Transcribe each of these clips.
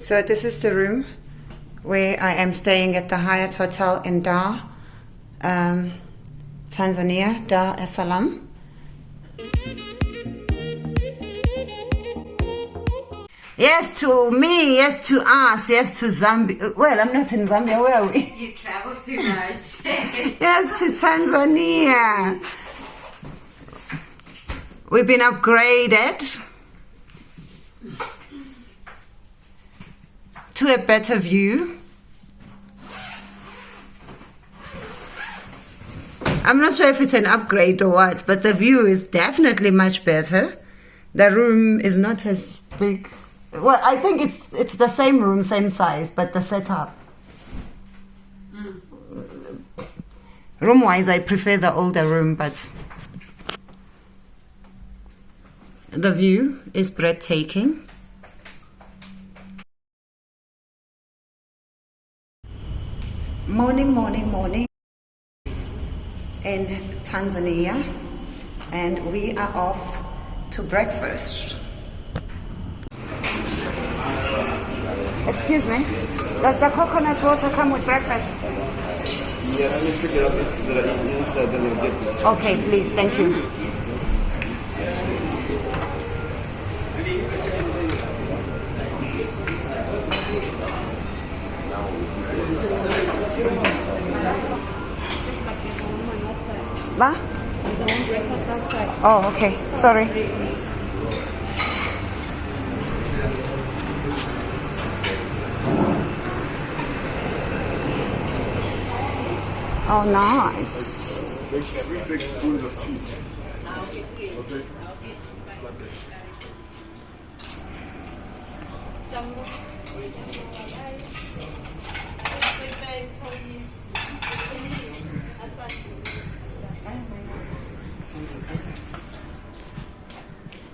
So this is the room where I am staying at the Hyatt Hotel in Dar, Tanzania, Dar es Salaam. Yes to me, yes to us, yes to Zambia. Well, I'm not in Zambia, where are we? You travel too much. Yes to Tanzania. We've been upgraded to a better view. I'm not sure if it's an upgrade or what, but the view is definitely much better. The room is not as big. Well, I think it's the same room, same size, but the setup. Room-wise, I prefer the older room, but the view is breathtaking. Morning in Tanzania, and we are off to breakfast. Excuse me, does the coconut water come with breakfast? Yeah, let me figure out if there are inside, then we'll get it. Okay, please, thank you. Ma? Oh, okay. Sorry. Oh, nice. 3 big spoons of cheese. Okay.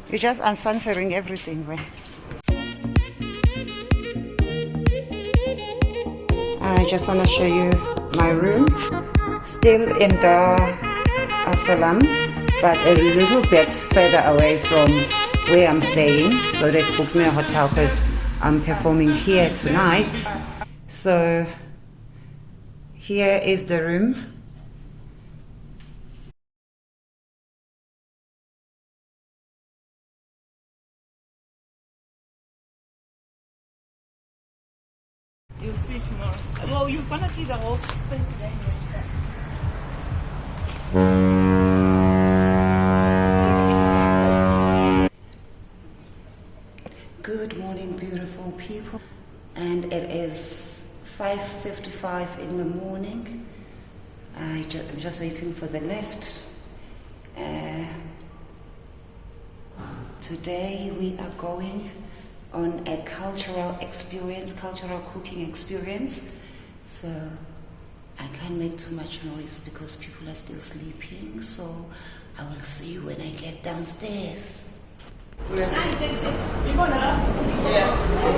You're just uncensoring everything, right? I just want to show you my room. Still in Dar es Salaam, but a little bit further away from where I'm staying. So they've booked me a hotel because I'm performing here tonight. So here is the room. You'll see tomorrow. Well, you're gonna see the whole place today. Good morning, beautiful people. And it is 5:55 in the morning. I'm just waiting for the lift. Today we are going on a cultural cooking experience. So I can't make too much noise because people are still sleeping. So I will see you when I get downstairs. Yeah.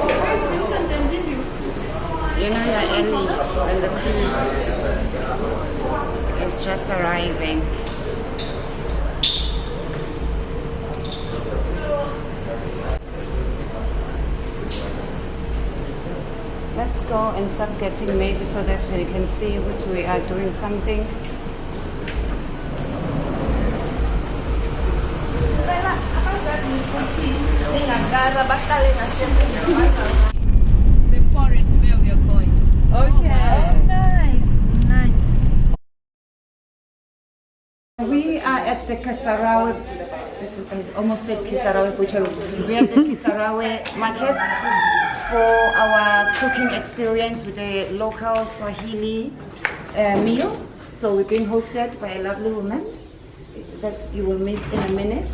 Where's Vincent and Gigi? You know, you're early and the food is just arriving. Let's go and start getting maybe so that they can see which we are doing something. The forest where we are going. Okay. Oh, nice. We are at the Kisarawe, I almost said Kisarawe Pugu. We are at the Kisarawe market for our cooking experience with a local Swahili meal. So we're being hosted by a lovely woman that you will meet in a minute.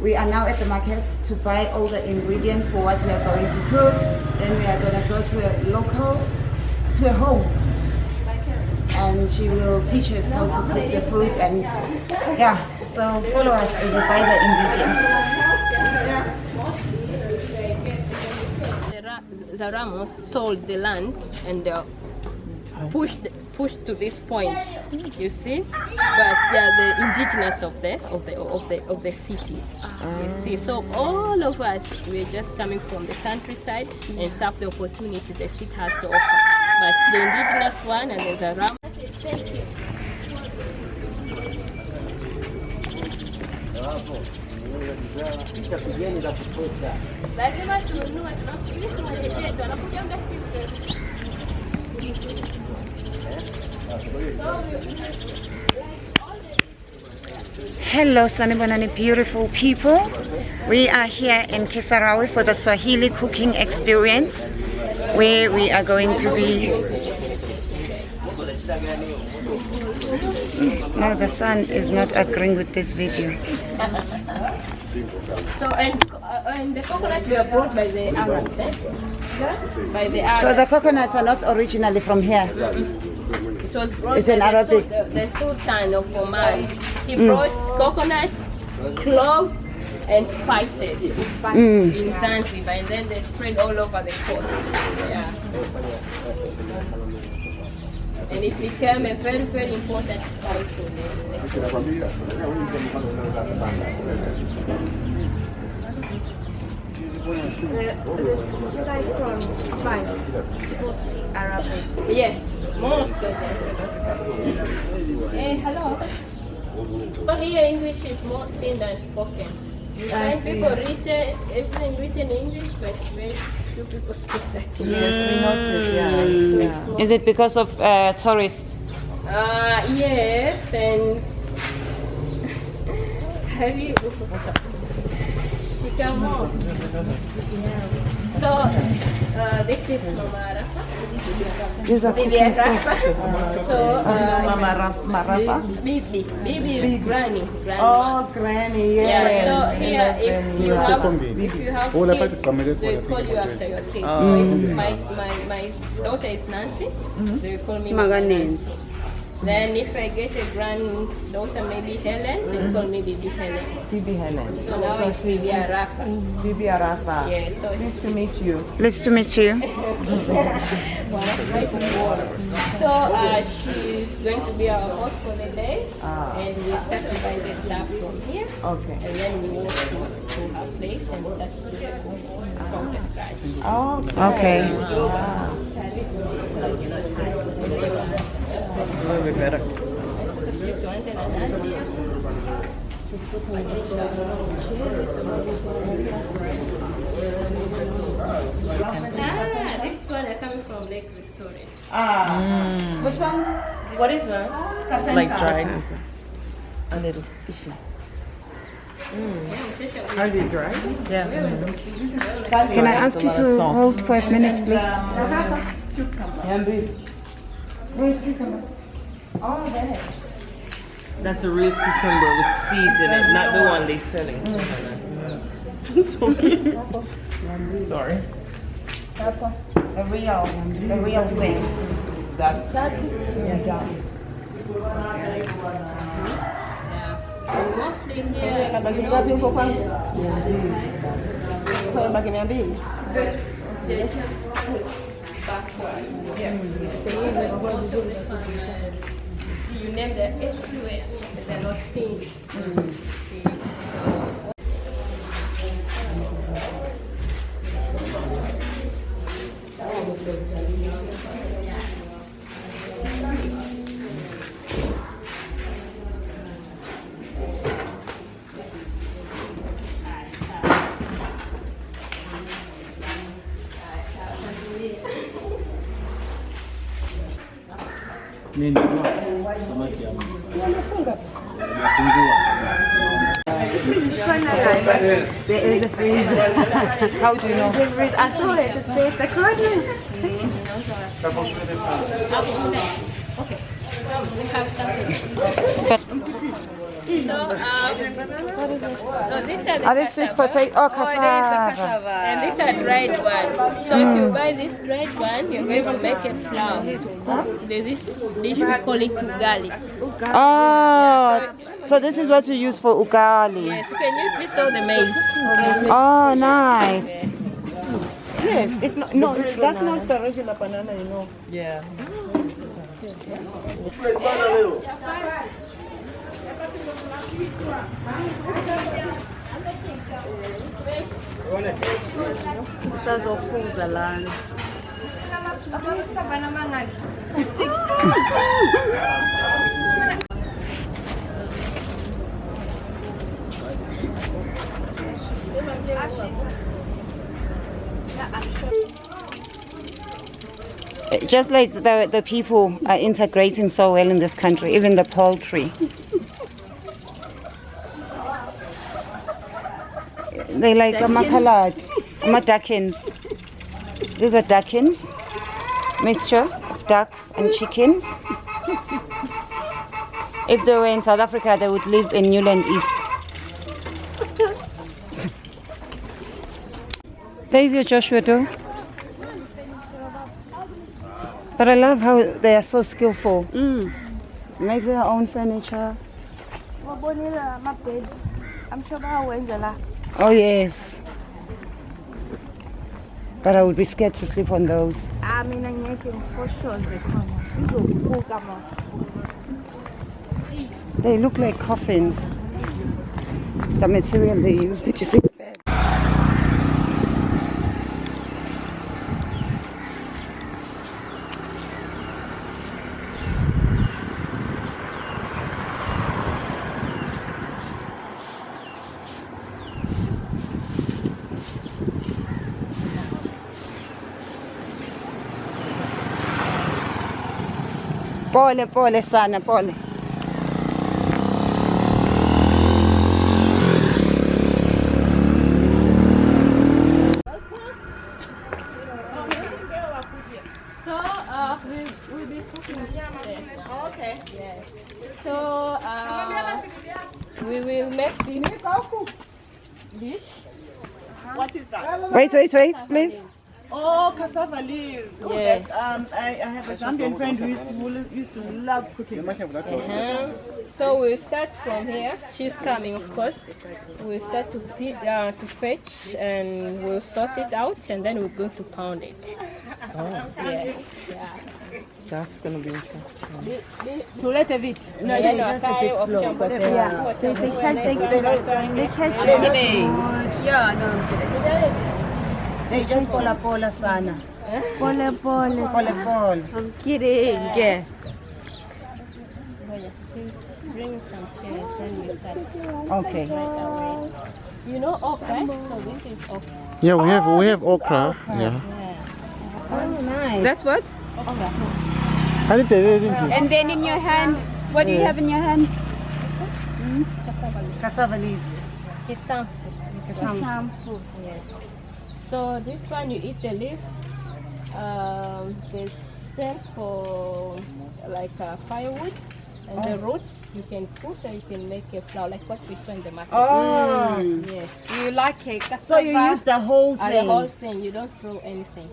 We are now at the market to buy all the ingredients for what we are going to cook. Then we are going to go to a home. And she will teach us how to cook the food, and yeah, so follow us as we buy the ingredients. The Ramos sold the land and pushed pushed to this point, you see, but they are the indigenous of the city, you see. So all of us, we're just coming from the countryside and tap the opportunity the city has to offer. But the indigenous one, and there's a ram. Thank you. Lazima tununue, tunakuja wanakuja muda si mrefu. Hello, Sanibonani, beautiful people. We are here in Kisarawe for the Swahili cooking experience, where we are going to be. No, the sun is not agreeing with this video. So and the coconuts were brought by the Arabs, by the Arabs. So the coconuts are not originally from here. It was brought It's in by Arabic. the Sultan of Oman. He brought coconuts, cloves, and spices in Zanzibar, and then they spread all over the coast. Yeah. And it became a very, very important spice in the saffron spice, mostly Arabic. Yes, most of them. Hey, hello. But here English is more seen than spoken. You find people written, everything written in English, but very few people speak that English. Is it because of tourists? Yes, and have you? So this is Mama Rafa. These are Bibi Rafa. So Mama Rafa? Bibi is granny. Oh, granny, Yeah, so here if you have kids, they call you after your kids. So if my daughter is Nancy, they will call me Nancy. Then if I get a granddaughter, maybe Helen, they call me Bibi Helen. Bibi Helen. So now it's Bibi Arafa. Bibi Arafa. Yeah, so Nice to meet you. Nice to meet you. So she's going to be our host for the day, and we start to buy the stuff from here. Okay. And then we walk to her place and start to do the cooking from the scratch. Oh, okay. A little bit better. This one are coming from Lake Victoria. Which one? What is that? Like dried. A little fishy. Are they dry? Yeah. Can I ask you to hold 5 minutes, please? Where's cucumber? Oh, there. That's a real cucumber with seeds in it, not the one they're selling. Sorry. The real thing. That's Yeah. Mostly here. They just put backward. Yeah. See, but most of the farmers, you name them everywhere, but they're not seen. See, Nini? Samaki ama? There is a freezer. How do you know? I saw it. It says the garden. okay. We have something. So, no, these are the Are these sweet potato? Oh, cassava. and these are dried one. So if you buy this dried one, you're going to make a flour to cook. There's this dish we call it ugali. Oh, so this is what you use for ugali. Yes, you can use this or the maize. Oh, nice. Yes, it's not. No, that's not the regular banana, you know. yeah. Sisazophuza lana. Just like the people are integrating so well in this country, even the poultry. They like makhalad, duckins. These are duckins, mixture of duck and chickens. If they were in South Africa, they would live in Newland East. There's your Joshua door. But I love how they are so skillful. Make their own furniture. I'm sure I Oh yes. But I would be scared to sleep on those. I mean, I'm making for sure. They look like coffins. The material they use. Did you see the bed? Pole, pole, sana, pole. So we'll be cooking there. Okay. Yes. So we will make this dish. What is that? Wait, please. Oh, cassava leaves. Oh, Yes. I have a Zambian friend who used to love cooking. So we'll start from here. She's coming, of course. We'll start to fetch, and we'll sort it out, and then we're going to pound it. Oh, Yes. Yeah. that's gonna be interesting. To let a bit. No, yeah, just a bit slow, but they they just pola sana. Pole. Pole. I'm kidding. Yeah. Bring some chairs when we start Okay. right away. You know okra? So this is okra. Yeah, we have okra. Yeah. Yeah. Oh, nice. That's what? Okra. And then in your hand, what do you have in your hand? Cassava leaves. Kisamfu. Yes. So this one you eat the leaves, the stems for like firewood, and the roots you can cook and you can make a flour like what we saw in the market. Oh. Yes. You like it? So you use the whole The thing. whole thing. You don't throw anything.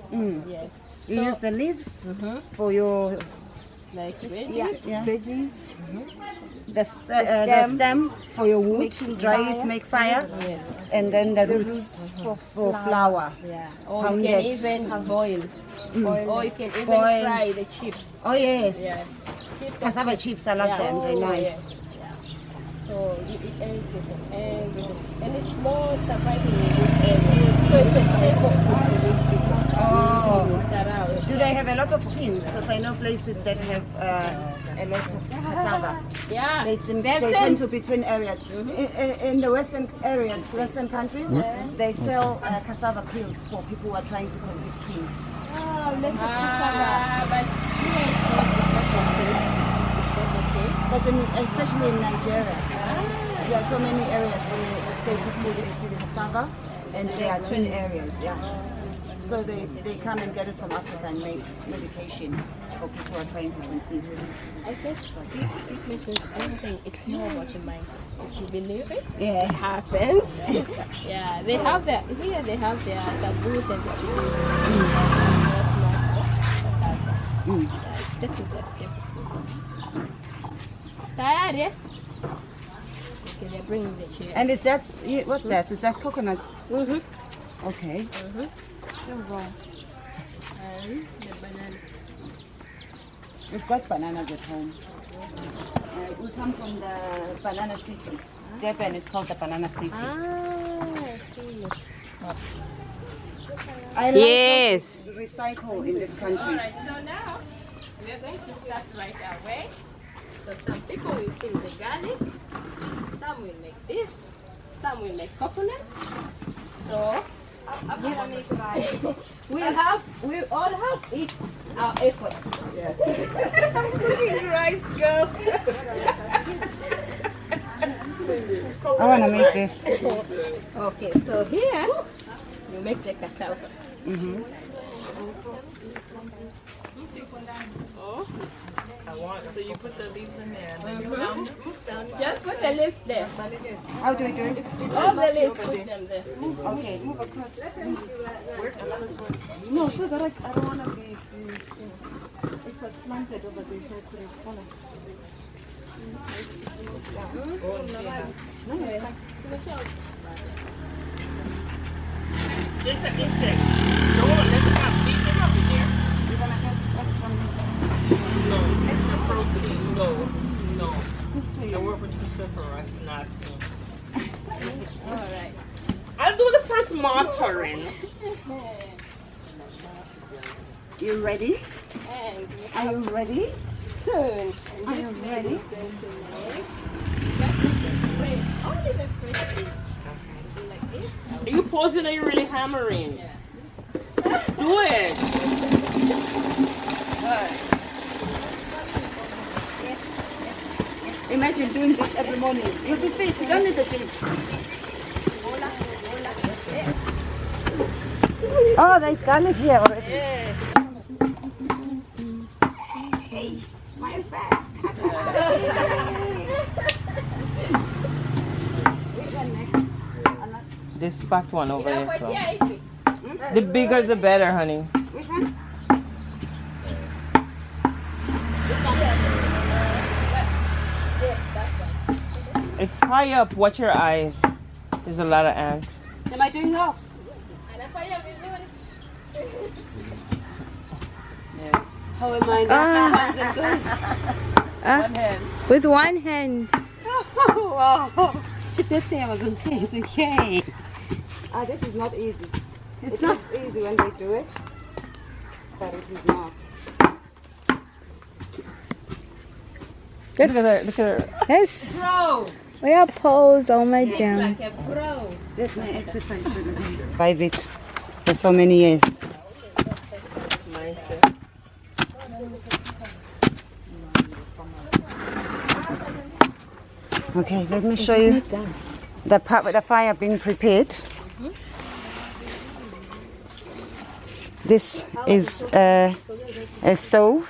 Yes. You use the leaves for your Like veggies. yeah. Veggies. The stem for your wood, dry it, make fire, Yes. and then the roots for flour. Yeah. Or you can Pounded. even boil. Or you can even Boil. fry the chips. Oh yes. Yes. Chips and Cassava chips, I love them. They're nice. Yes. Yeah. So you eat everything. And it's more surviving in this area. So it's a staple food for this city. Oh. Sarawe. Do they have a lot of twins? Because I know places that have a lot of cassava. Yeah. They tend to be twin areas. In the western areas, western countries, they sell cassava peels for people who are trying to conceive twins. But here it's not okay. Because especially in Nigeria, there are so many areas where staple food is cassava, and there are twin areas. Yeah. So they come and get it from Africa and make medication for people who are trying to conceive. I guess this treatment is anything. It's more about the mind. If you believe it, Yeah. it happens. Yeah, they have their here. They have their taboos and the This is the simple. Tired, yeah? Okay, they're bringing the chair. And is that what's that? Is that coconut? Okay. And the banana. We've got bananas at home. We come from the banana city. Durban is called the banana city. I see. I like Yes. how we recycle in this country. Alright, so now we are going to start right away. So some people will fill the garlic, some will make this, some will make coconuts. So we all have it our efforts. Yes. Cooking rice, girl. I want to make this. Okay, so here you make the cassava. So you put the leaves in there and then you down. Just put the leaves there. How do we do it? All the leaves, put them there. Okay, move across. No, so that I don't want to be, it's a slanted over there, so I couldn't follow. There's an insect. No, let's not beat them up in there. No, extra protein. No. I work with Kisarawe, not me. Alright. I'll do the first monitoring. You ready? And we Are you ready? soon. Are you ready? Only the fresh piece. Like this. Are you pausing or are you really hammering? Do it. Imagine doing this every morning. You'll be fit. You don't need the gym. Oh, there's garlic here already. Hey, my fast. This fat one over there. So. Yeah, The bigger the better, honey. Which one? It's high up. Watch your eyes. There's a lot of ants. Am I doing well? How am I One hand. with one hand. Wow. She did say I was intense. Okay. Ah, this is not easy. It looks easy when they do it, but it is not. Look at her. Look at her. Yes. Bro, We are pose all my down. like a bro. That's my exercise for the day. Five it for so many years. Okay, let me show you the part with the fire being prepared. This is a stove.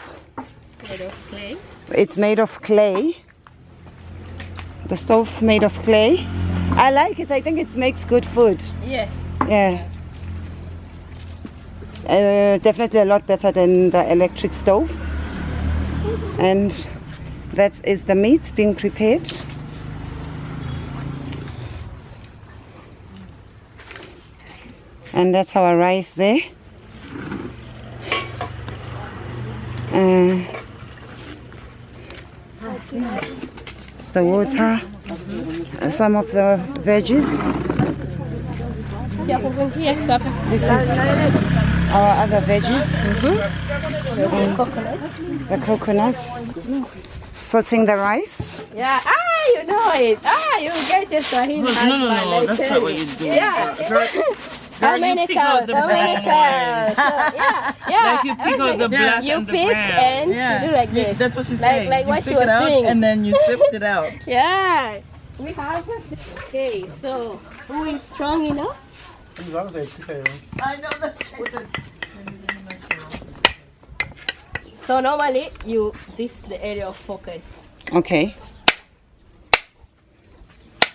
Made of clay. It's made of clay. The stove made of clay. I like it. I think it makes good food. Yes. Yeah. Definitely a lot better than the electric stove. And that is the meat being prepared. And that's our rice there. It's the water. Some of the veggies. This is our other veggies. The coconuts. Sorting the rice. Yeah. You know it. You get the Swahili husband. No. I That's tell not what you. you do. Yeah. Girl, How many you pick out cows? the How many brown cows? So, yeah. Like you pick out the black You and the pick brown. and you do like this. That's what she's Like- saying. like you what she pick was it out doing. and then you sift it out. Yeah. We have. Okay. So who is strong enough? I know that's So normally this is the area of focus. Okay.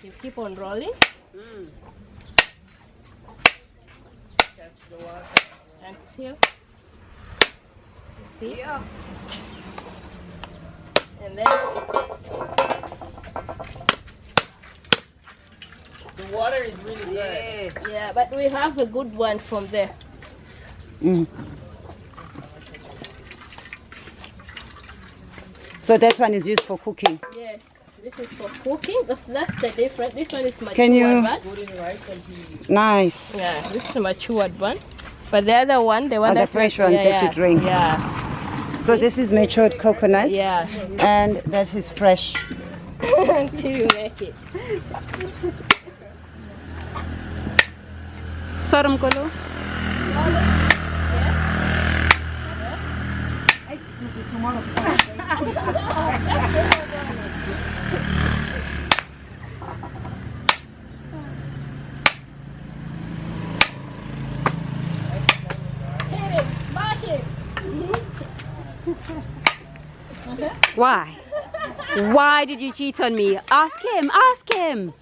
You keep on rolling. Until you see. And then The water is really good. yeah, but we have a good one from there. So that one is used for cooking. Yes, this is for cooking. That's the difference. This one is matured Can you- one. Nice. Yeah, this is a matured one. But the other one, the one Are the that's fresh ones that you drink. Yeah, So this is matured coconut. yeah. And that is fresh. Until you make it. Sorum kolo. Why? Why did you cheat on me? Ask him. Ask him.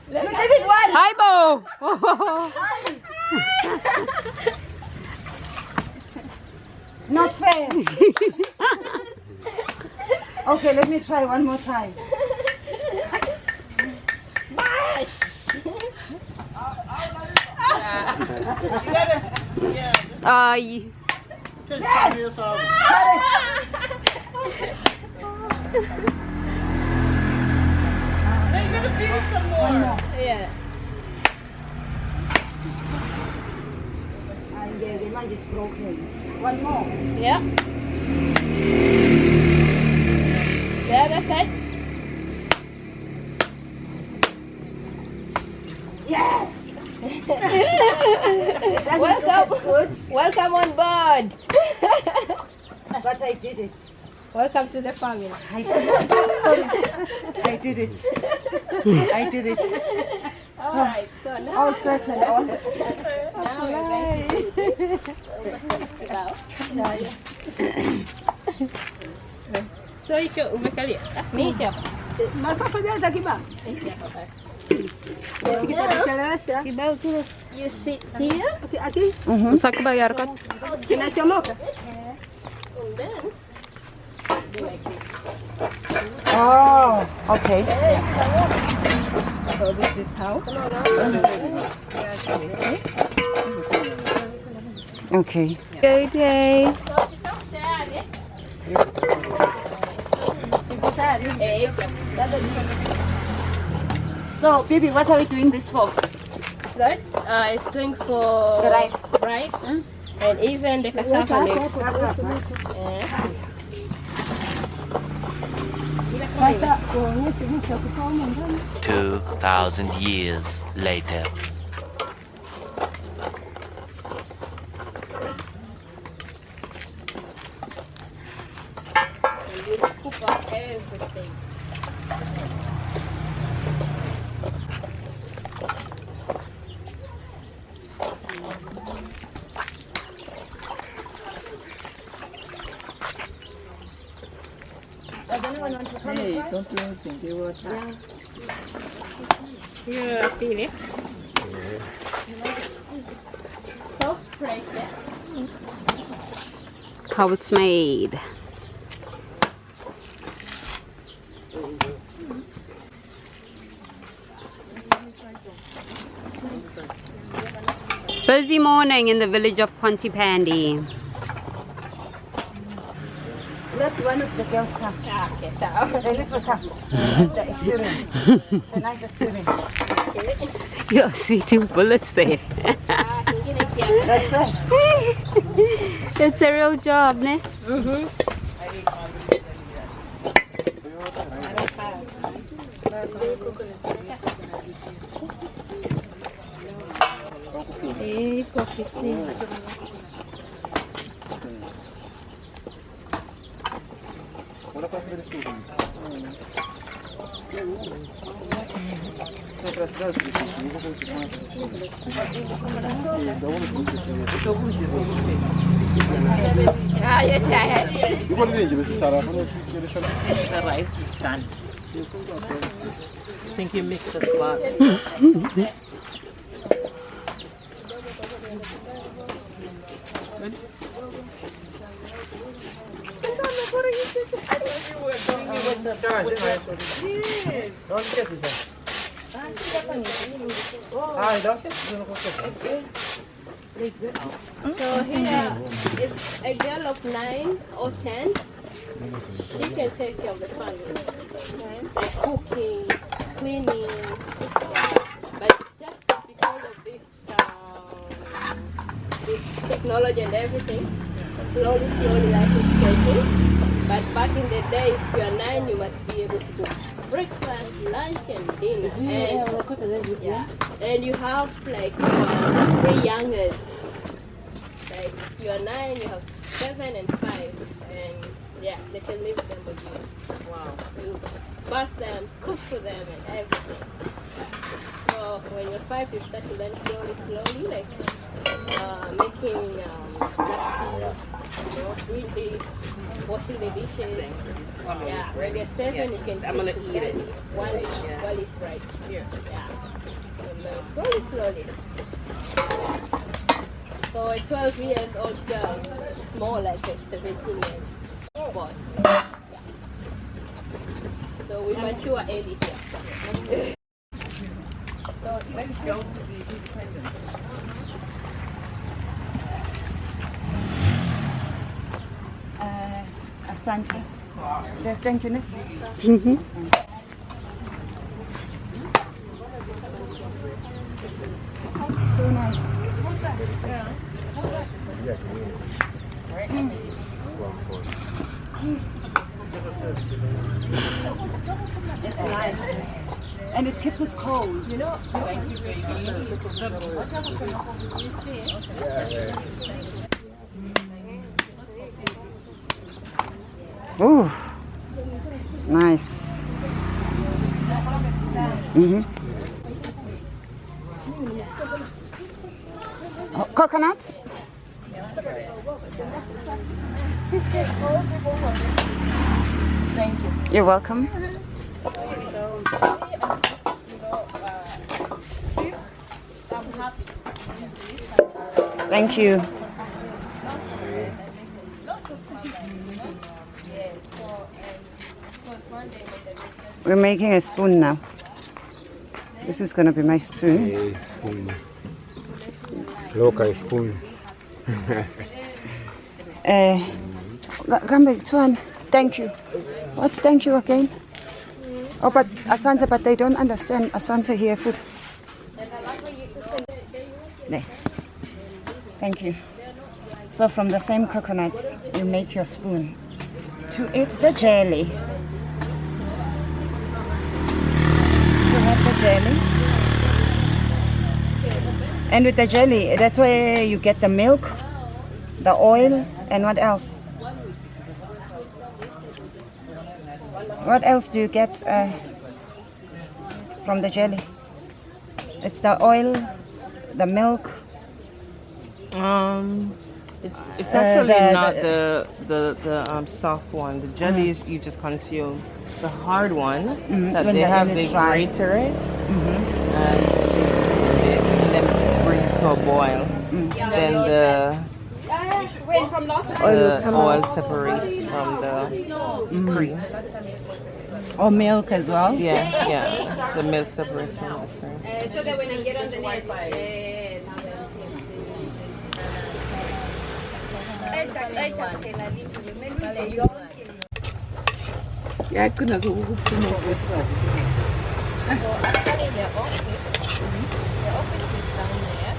You did it once. Hi, Bo. Not fair. Okay, let me try one more time. Yeah. And the lunch is broken. One more. Yeah. The other side. Yes. Welcome. Good, Welcome on board. but I did it. Welcome to the family. I did it. I did it. All right. So now, All sweat and all. now we're going to So hicho umekalia. Ni hicho hapa. Masafa jana kiba. Hichi hapa. Kitachelewesha. Kibao kile. You sit here. Ati Msaki bayar kat. kinachomoka. And then do like this. Oh, okay. So this is how. Okay. Good day. So, baby, what are we doing this for? Right? It's going for The rice. rice, and even the cassava leaves. Yeah. 2,000 years later. And we scoop up everything. Hey, don't do anything. They will attack. You feel it? So, right there. How it's made. Busy morning in the village of Pontypandy. Let one of the girls come. Okay, so. The little come. The experience. It's a nice experience. You're sweeting bullets there. That's it. It's a real job, ne? Hey, coffee tea. The rice is done. I think you missed the spot. So here, it's a girl of 9 or 10. She can take care of the family, like cooking, cleaning. But just because of this technology and everything, slowly life is changing. But back in the days, if you are 9, you must be able to cook breakfast, lunch, and dinner. And you have like 3 youngers. Like you are 9, you have 7 and 5, and yeah, they can live them with you. Wow. You bath them, cook for them, and everything. So when you're 5, you start to learn slowly, like making doing this, washing the dishes. Yeah, when you're 7, you can I'm gonna eat it. while it's right. Here. Yeah. And, slowly. So a 12 years old girl is more like a 17 years boy. Yeah. So we mature early here. So let's go to the independence. Asante. Thank you. So nice. It's nice. And it keeps it cold. You know, thank you, baby. Ooh, nice. Oh, coconuts? Thank you. You're welcome. Thank you. We're making a spoon now. This is going to be my spoon. Spoon. Local spoon. Come back, Tuan. Thank you. What's thank you again? Oh, but Asante, but they don't understand Asante here food. There. Thank you. So from the same coconuts, you make your spoon. To eat the jelly. To have the jelly. And with the jelly, that's where you get the milk, the oil, and what else? What else do you get from the jelly? It's the oil, the milk. It's actually not the soft one. The jellies you just consume. The hard one that When they have, when they it's dry. grate it and then bring it to a boil. Then the oil separates from the cream. Or milk as well? Yeah. The milk separates from the cream. So that when I get on the net, Yeah, I couldn't go. So actually the office is down there.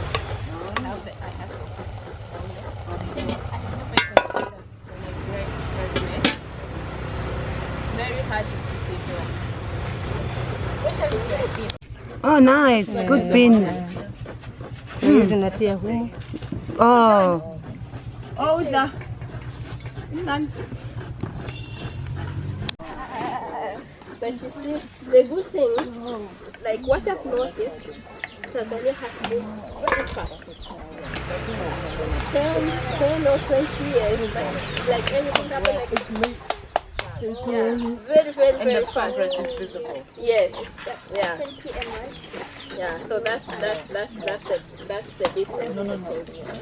I have office down there. I have a computer when I graduate. It's very hard to keep it. Oh, nice. Good beans. We're using that here. Who? Oh. Oh, is that? But you see, the good thing, like what I've noticed, Tanzania has moved very fast. 10 or 20 years, like anything happen, like yeah, very fast. Is visible. Yes, yeah. Yeah, so that's the difference. No.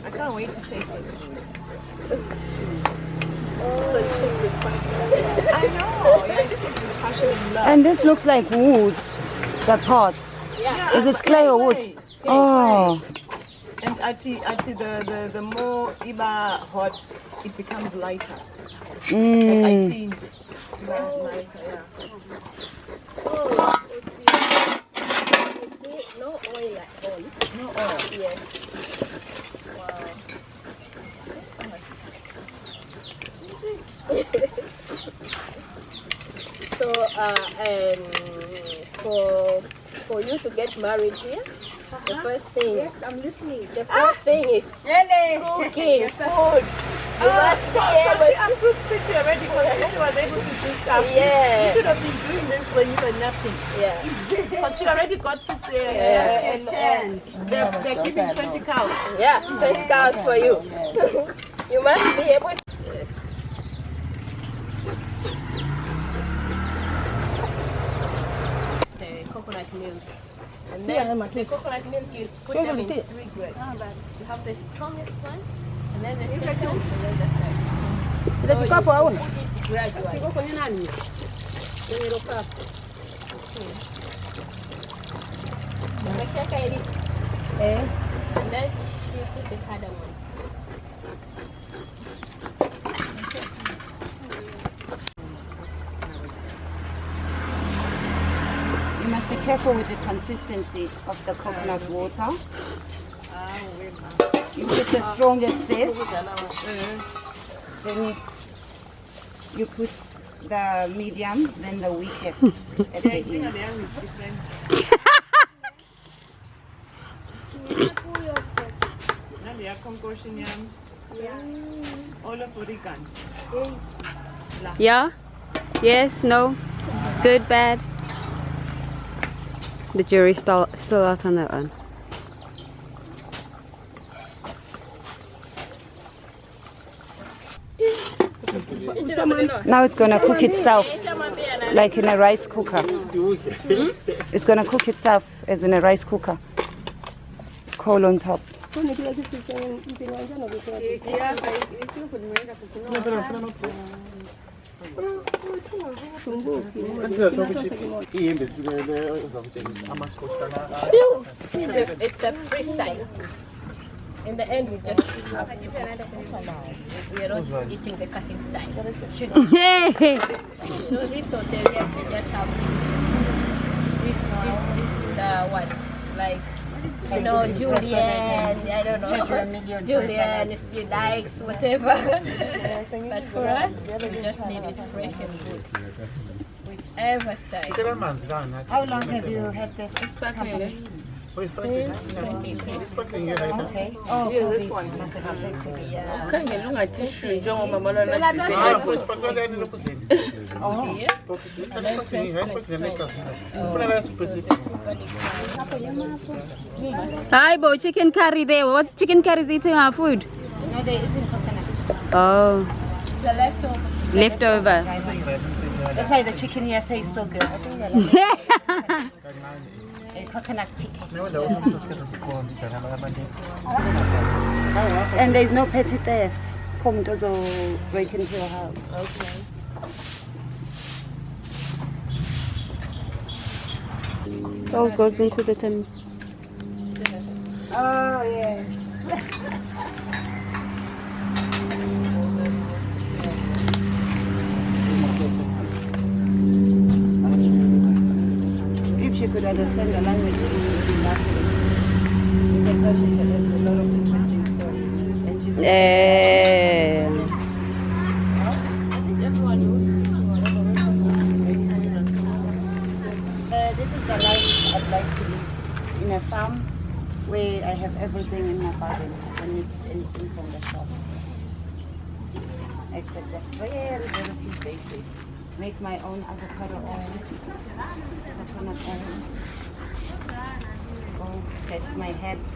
I can't wait to taste this food. So you think it's fine. I know. Yeah, this is passion and love. And this looks like wood, the pot. Yeah. Is it clay or wood? Oh. And the more Iba hot, it becomes lighter. I see lighter, yeah. No oil at all. No oil. Yes. So, for you to get married here, the first thing. Yes, I'm listening. The first thing is cooking food. You must So she approved Titi already because Titi was able to do stuff. Yeah. You should have been doing this when you were nothing. Yeah. Because she already got Titi and they're giving 20 cows. Yeah, 20 cows for you. You must be able to. The coconut milk. And then the coconut milk, you put them in 3 grades. You have the strongest one, and then the second, and then the third. So you put it gradually. And then you put the cardamom. You must be careful with the consistency of the coconut water. You put the strongest first, then you put the medium, then the weakest at the end. Yeah? Yes? No? Good? Bad? The jury's still out on that one. Now it's gonna cook itself like in a rice cooker. It's gonna cook itself as in a rice cooker. Coal on top. It's a freestyle. In the end, we just have to we are not eating the cutting style. You know, this hotel here, we just have this what? Like, you know, Julian, I don't know, Julian, he likes whatever. But for us, we just need it fresh and good. Whichever style. How long have you had this? Since 2018. Okay. Oh, this one. Yeah. Hi, Bo, chicken curry there. What chicken curry is eating our food? No, they're eating coconut. Oh, It's a leftover. leftover. That's why the chicken here tastes so good. Coconut chicken. And there's no petty theft. Come does break into your house. Okay. All goes into the tummy. Oh yes. If she could understand the language, she would be laughing. Because she has a lot of interesting stories. And she's this is the life I'd like to live. In a farm where I have everything in my garden. I don't need anything from the shop. Except that very, very few basic. Make my own avocado oil, coconut oil. Oh, that's my herbs.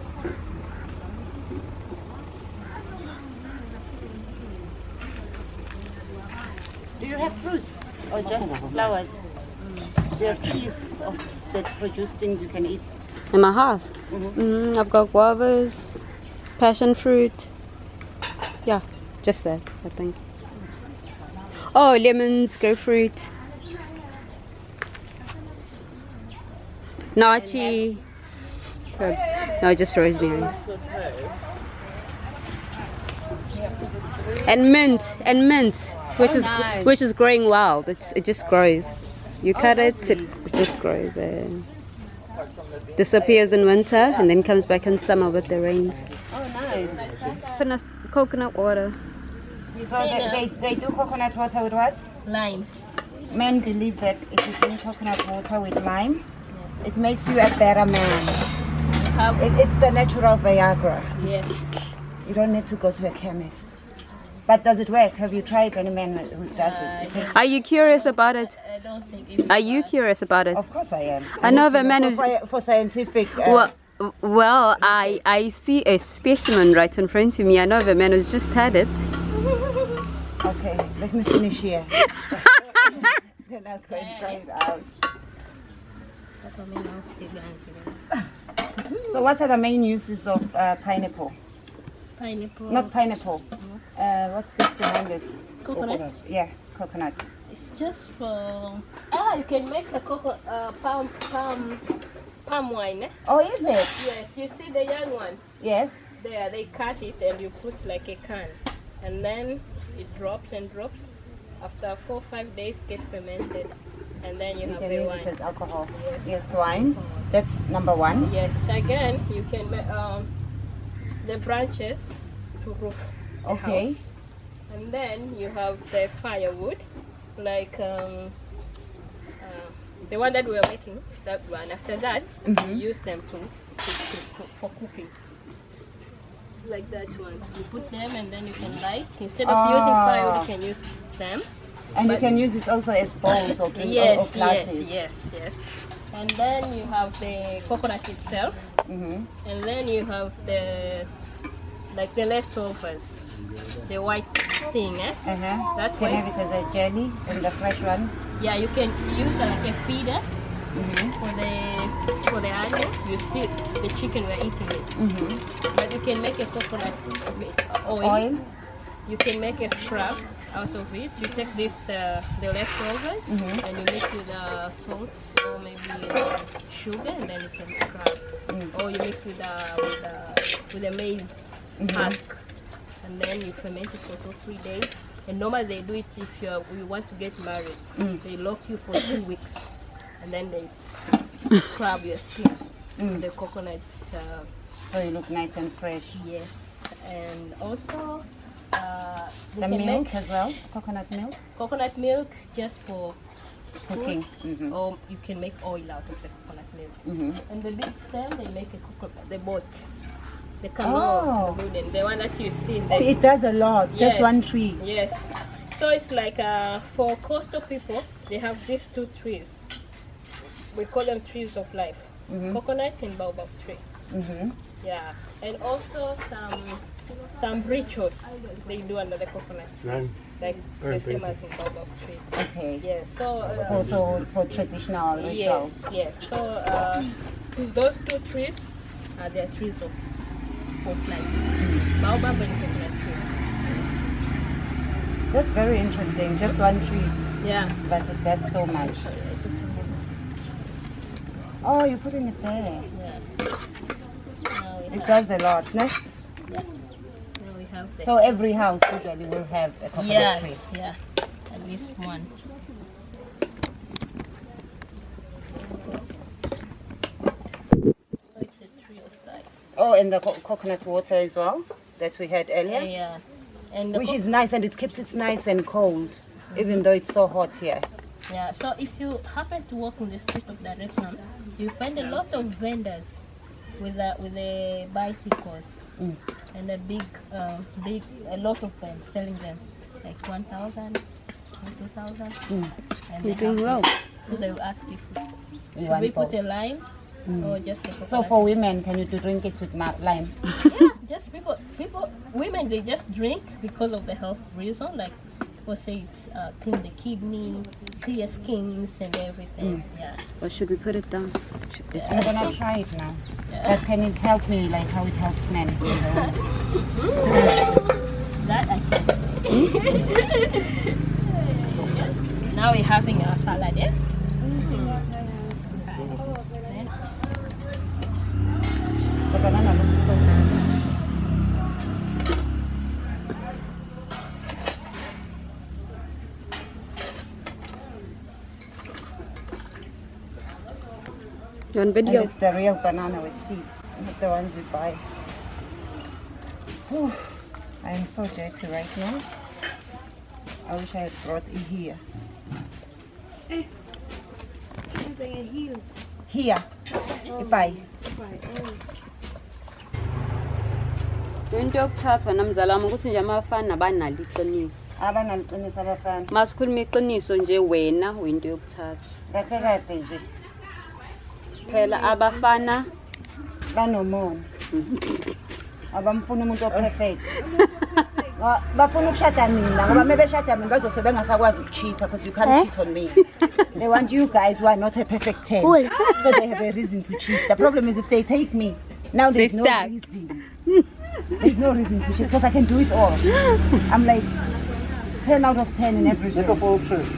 Do you have fruits or just flowers? Do you have trees that produce things you can eat? In my house? I've got guavas, passion fruit. Yeah, just that, I think. Oh, lemons, grapefruit. Nachi. Herbs. No, just rosemary. And mint, which is growing wild. It just grows. You cut it just grows. Disappears in winter and then comes back in summer with the rains. Oh, nice. Coconut water. So they do coconut water with what? Lime. Men believe that if you drink coconut water with lime, it makes you a better man. It's the natural Viagra. Yes. You don't need to go to a chemist. But does it work? Have you tried any man who does it? Are you curious about it? I don't think it Are you curious about it? Of course I am. I know of a man who's... For scientific... Well, I see a specimen right in front of me. I know of a man who's just had it. Okay, let me finish here. Then I'll go and try it out. So what are the main uses of pineapple? Pineapple. Not pineapple. What's this behind this? Coconut. Yeah, coconut. It's just for... you can make a palm wine. Eh? Oh, is it? Yes, you see the young one? Yes. There, they cut it and you put like a can. And then it drops and drops. After 4 or 5 days, get fermented. And then you have the wine. It as alcohol. Yes. Yes, wine. That's number one. Yes, again, you can make the branches to roof the house. And then you have the firewood, like the one that we are making, that one. After that, you use them for cooking. Like that one. You put them and then you can light. Instead of using firewood, you can use them. And you can use it also as bowls or drinks or glasses. Yes. And then you have the coconut itself. And then you have the leftovers, the white thing. That can you have it as a jelly and the fresh one? Yeah, you can use like a feeder for the animal. You see the chicken we're eating it. But you can make a coconut oil. You can make a scrub out of it. You take the leftovers and you mix with salt or maybe sugar, and then you can scrub. Or you mix with the maize husk, and then you ferment it for 2 or 3 days. And normally they do it if you want to get married. They lock you for 2 weeks, and then they scrub your skin with the coconuts. So you look nice and fresh. Yes, and also the milk as well, coconut milk. Coconut milk just for cooking, or you can make oil out of the coconut milk. And the big stem, they make a coconut, the boat, the canoe, the wooden, the one that you see. It does a lot, just one tree. Yes. So it's like for coastal people, they have these 2 trees. We call them trees of life, coconut and baobab tree. Yeah, and also some rituals they do under the coconut tree, like the same as in baobab tree. Okay. Yes. So also for traditional rituals. Yes. So those 2 trees are their trees of life. Baobab and coconut tree. Yes. That's very interesting. Just one tree. Yeah. But it does so much. Oh, you're putting it there. Yeah. It does a lot, no? Yeah. Now we have this. So every house usually will have a coconut tree. Yeah. At least one. So it's a tree of life. Oh, and the coconut water as well that we had earlier. Yeah. And which is nice, and it keeps it nice and cold, even though it's so hot here. Yeah. So if you happen to walk on the street of Dar es Salaam, you find a lot of vendors with the bicycles and a a lot of them selling them like 1,000, 2,000. You're doing well. So they will ask if should we put a lime or just a coconut. So for women, can you drink it with lime? Yeah, just women, they just drink because of the health reason, like people say it's clean the kidney, clear skins and everything. Yeah. Or should we put it down? I'm gonna try it now. Can it help me, like how it helps men? That I can say. Now we're having our salad, yeah? You want And video? it's the real banana with seeds, not the ones we buy. Whew, I am so dirty right now. I wish I had brought it here. Here. Bye. Into yokuthathwa namzala wami ukuthi nje amafana banalo iqiniso. Abanaliqiniso abafana. Masikhuluma iqiniso nje wena uyinto yokuthatha. Kahle kahle nje. Phela abafana banomona. Abamfuna umuntu operfect. Bafuna ukushada mina ngoba mebeshada mina bazose bengasakwazi ukucheata because you can't cheat on me. They want you guys who are not a perfect 10. So they have a reason to cheat. The problem is if they take me, now there's no reason. There's no reason to cheat because I can do it all. I'm like 10 out of 10 in everything. Jack of all trades.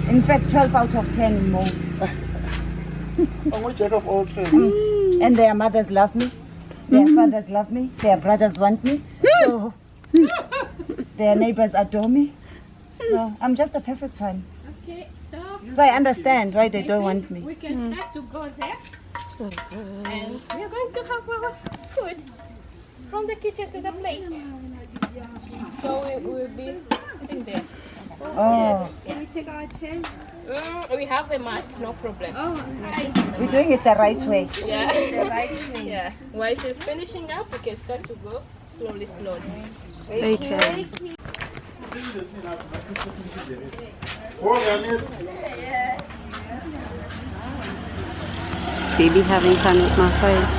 In fact, 12 out of 10 in most. Oh, jack of all trades. And their mothers love me. Their fathers love me. Their brothers want me. So their neighbors adore me. So I'm just a perfect one. Okay, So I understand why they don't want me. we can start to go there. And we are going to have our food from the kitchen to the plate. So we will be sitting there. Oh, Can we take our chairs? We have a mat, no problem. we're doing it the right way. Yeah. Yeah. While she's finishing up, we can start to go slowly. Okay. Baby having fun with my face.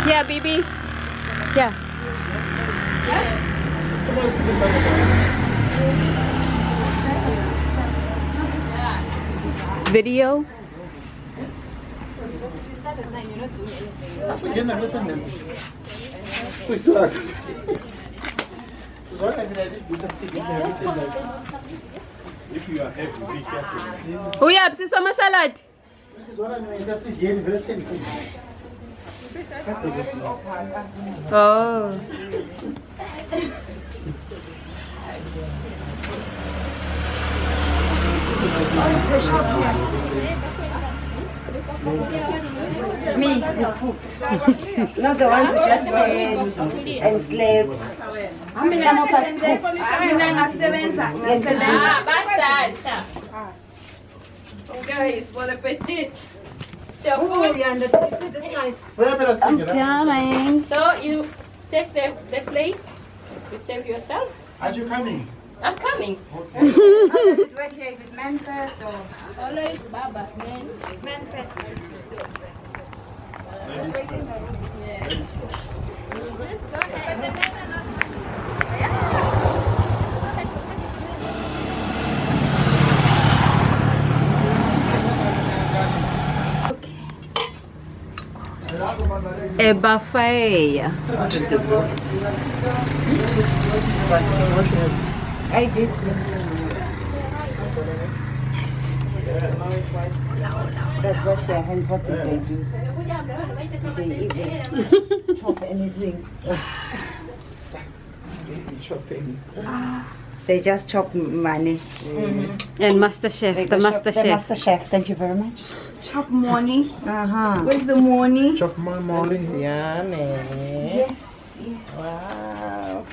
Yeah, baby. Yeah. Video. If you are happy, be careful. Oh yeah, this is salad. Oh. Me, the food. Not the ones who just said and slaves. Some of us Guys, bon appetit. Oh, yeah, and the side. I'm coming. So you taste the plate. You serve yourself. Are you coming? I'm coming. How does it work here? Is it man first or? Always Baba, man. Man first. Yes. Just go ahead. A buffet. I did. Let's wash their hands. What did they do? Did they even chop anything? They just chop money. And Master Chef, the Master The Chef. Master Chef. Thank you very much. Chop money. Uh-huh. Where's the money? Chop my morning. Yes. Wow.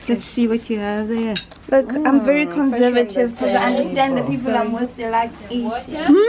Let's see what you have there. Look, I'm very conservative because I understand the people I'm with, they like eating.